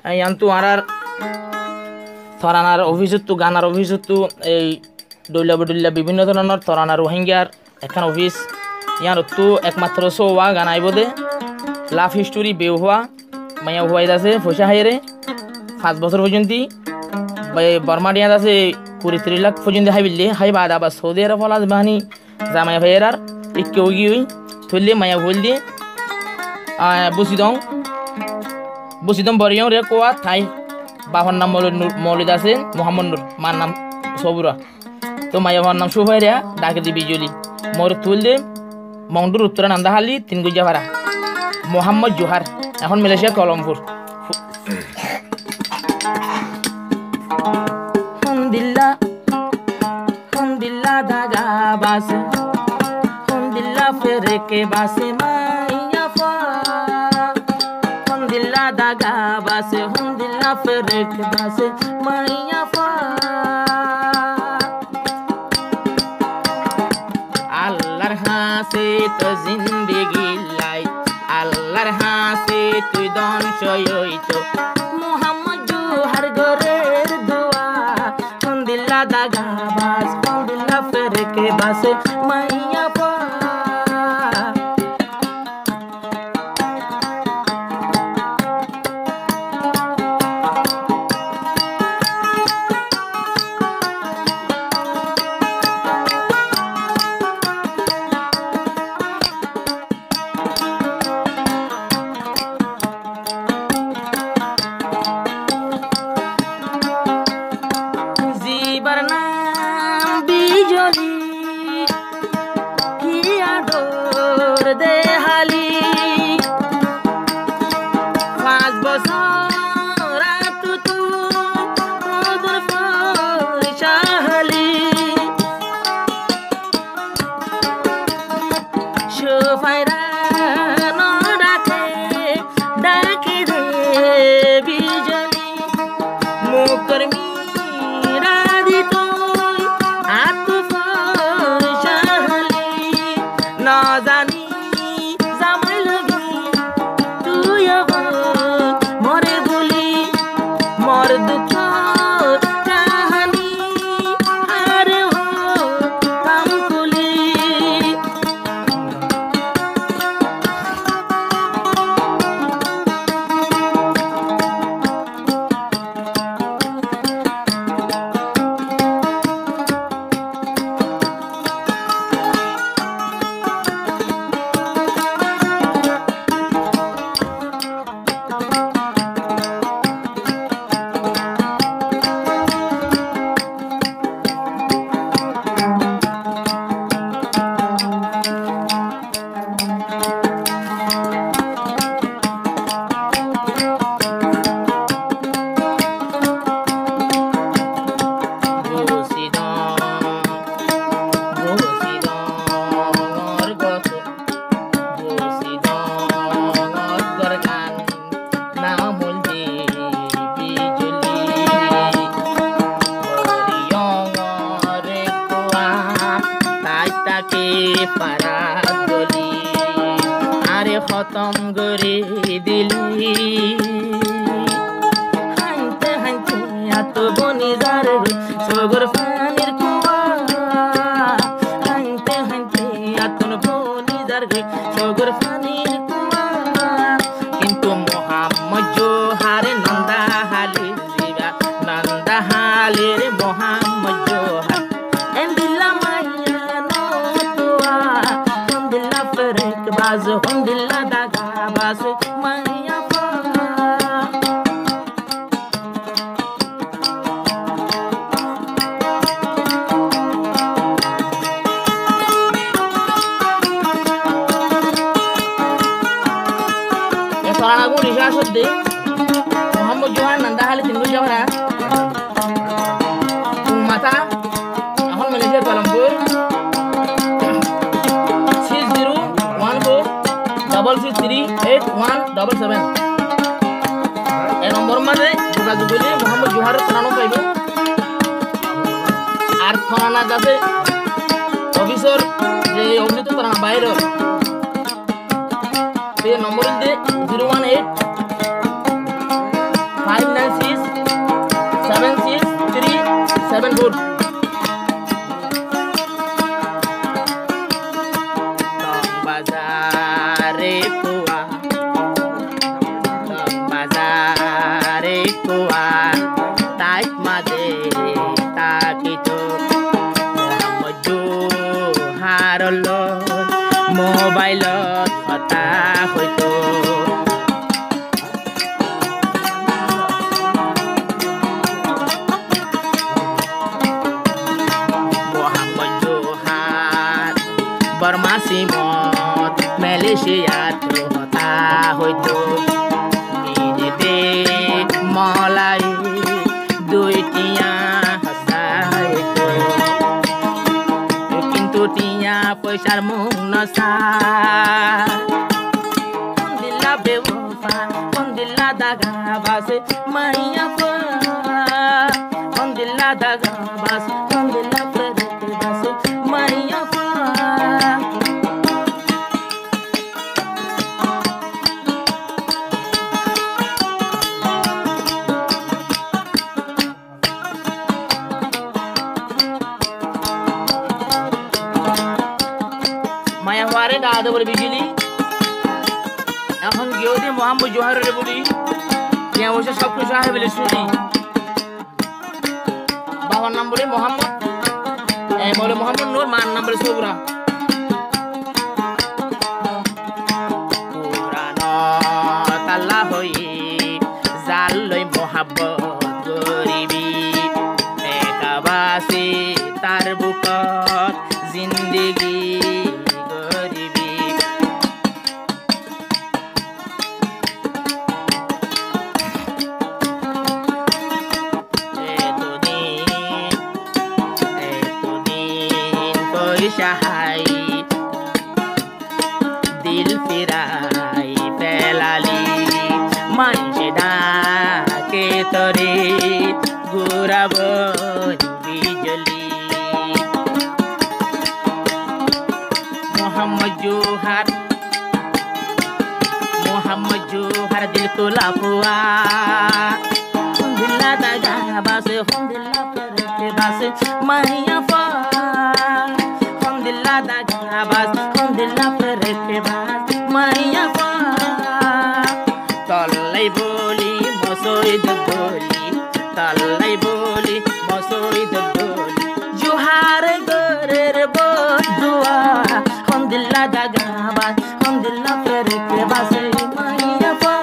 ইয়ান্তু আর থরানার অফিসতো গানার অফিসতো এই ডইলা বডুল্লা বিভিন্ন ধরনের থরানা রোহিঙ্গার এখন অফিস ইয়ারতো একমাত্র সোয়া গানাইব দে লাভ হিস্টোরি বেউ হওয়া মাইয়া হওয়াই আছে পয়সা হাইরে 5 বছর পর্যন্ত বর্মা ডিয়া আছে 23 লাখ পর্যন্ত হাইবিল্লে হাই বাদ আবার সৌদি আরব ফলাস বাহানি জামাই ভাইয়ের আর ইকে ওগি ওই থইলে মাইয়া হইল দিয়ে বসিদং বরিয়ং রে কোয়া থাই বাবার নাম মৌলিদ আছে মোহাম্মদ নূর মার নাম সবুরা তো মাইয়া ভার নাম সুভাই রে ডাকে দি বিজলি মোর তুল দে মংডুর উত্তরা নান্দাহালি 3 গুজা ভাড়া মোহাম্মদ জোহার এখন মালয়েশিয়া কলমপুর দিল্লা দাগা বাসে দিল্লা ফেরে কে বাসে মাইয়া পা দিল্লা দাগা বাসে দিল্লা ফেরে কে বাসে মাইয়া পা আল্লাহর হাসে তো জিন্দেগি লাই আল্লাহর হাসে তুই ধ্বংস হইতো মোহাম্মদ জোহার গরের দোয়া দিল্লা দাগা বাস দিল্লা ফেরে কে বাসে মাইয়া পা দেহালি 5 বছর তুতু তোর পয়সাহালি সুফাইরা ডাকে ডাকে রে বিজলি মুখর মিরা দিত আত পয়সাহালি না জানি দুঃখ কাহানি আর কামকুলি পারাগলি আরে খতম করে দিলি হাইতে হাইতে এত বনি যার সগর ফানির কুয়া হাইতে হাইতে এত বনি যার সগর ফানির কুয়া কিন্তু মোহাম্মদ জোহার নন্দাহালি জিবা নন্দাহালির মোহাম্মদ জোহার দিল্লা দাগা বাস মাইয়া পা এছাড়া গো রিসা সদ্দে মোহাম্মদ জোহার নন্দাহালি 3 গুজা ভাড়া মাথা এখন মালয়েশিয়া কলমপুর 6014638177 এই নম্বর মানে যোগাযোগ করলে মোহাম্মদ জোহারের থানা পাইব আর থানা আছে অফিসর যে অভিনীত থানা বাইরে সেই নম্বর দিয়ে 018 74 bazare kuwa taik made takito harolo mobile কথা হইতো মোহাম্মদ জোহার বর্মাসি মত মালয়েশিয়াত কথা হইতো নিজেতে মলাই দুইটিয়া হাসাইতো কিন্তু টিয়া পয়সার মুখ নসা দিলা বেওফা দিলা দাগা বাসে মাইয়া পা দিলা দাগা বাস দিলা প্রেতে বাসে মাইয়া পা মায়া হওয়ারে দাদা বলে বিজলি এখন গিয়েও দিয়ে মোহাম্মদ জোহারের বলি যে বসে সব কিছু আহে বলে শুনি বাবার নাম বলে মোহাম্মদ বলে মোহাম্মদ নূর মার নাম বলে সবরা পুরানো তাল্লা হই জাল লই মোহাব্বত গরিবি একাবাসি তার বুকত জিন্দেগি সহায় দিল ফিরাই পেলালি মানছে ডাকে তরে ঘুরাব বিজলি মোহাম্মদ জোহার দিল তোলা ফুয়া দিল্লা দাগা বাসে দিল্লা পেরে বাসে মাইয়া পা দিল্লা দাগা বাস দিল্লা পেরে বাস মাইয়া পা তল্লাই বলি মসজিদ বলি তল্লাই বলি মসজিদ বলি জোহার গরের বদুয়া দিল্লা দাগা বাস দিল্লা পেরে বাসে মাইয়া পা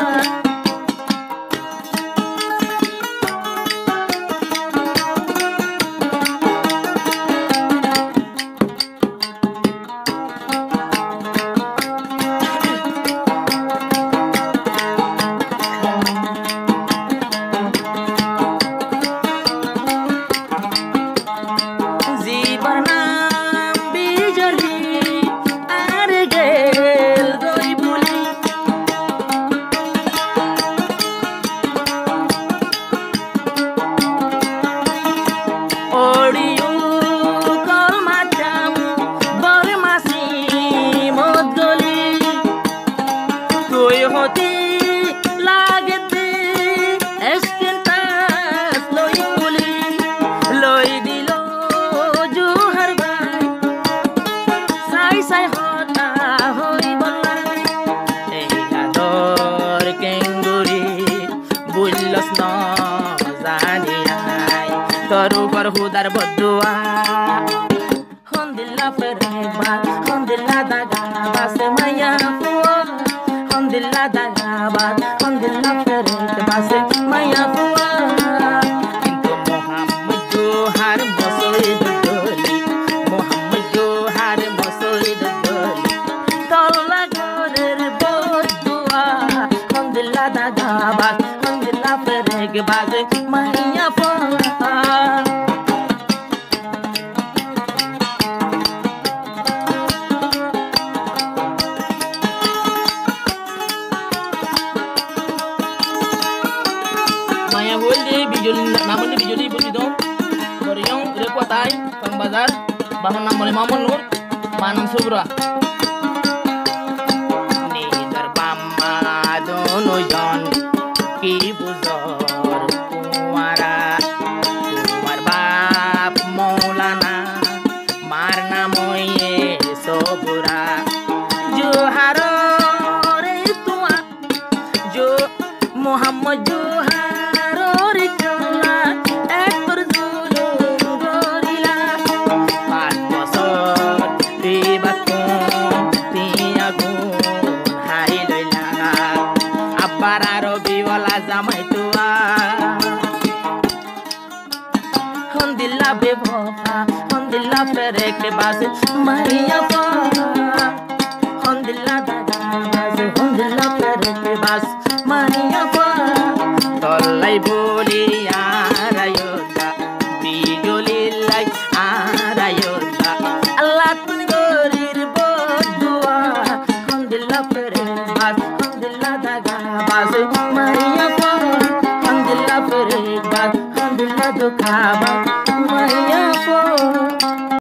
তরুকর হুদার বদুয়া দিল্লা ফেরে বাস দিল্লা দাগা বাসে মাইয়া ফুয়া দিল্লা দাগা বাস দিল্লা ফেরে বাসে মাইয়া ফুয়া কিন্তু মোহাম্মদ জোহার মসজিদ বলি মোহাম্মদ জোহার মসজিদ বলি তল্লা গরের বদুয়া দিল্লা দাগা বাস দিল্লা ফেরে বাসে মাইয়া ফুয়া namanya bijuli budi dong Koryong Repotai Pembazar Bahon namanya Mamun Nur Manang Subra Nidar Bama Dono Jon Ki Buzor Kumara Kumar Ba Mohammad জোহারর চুলা একর জুলু গরিলা 5 বছর তিয়া গুণ হাই লইলা আব্বার আরবিওয়ালা জামাই তোয়া হন্দিল্লা বেভফা হন্দিল্লা ফেরেকে বাস মাইয়া পা হন্দিল্লা দাদা বাস হন্দিল্লা ফেরেকে বাস মাইয়া পা তল্লাই বলি আরায়তা বিজলিল্লাই আরায়তা আল্লাহ তুমি গরির বদুয়া হন্দিল্লা ফেরেকে বাস হন্দিল্লা দাদা বাস মাইয়া পা হন্দিল্লা ফেরেকে বাস হন্দিল্লা দুখাবা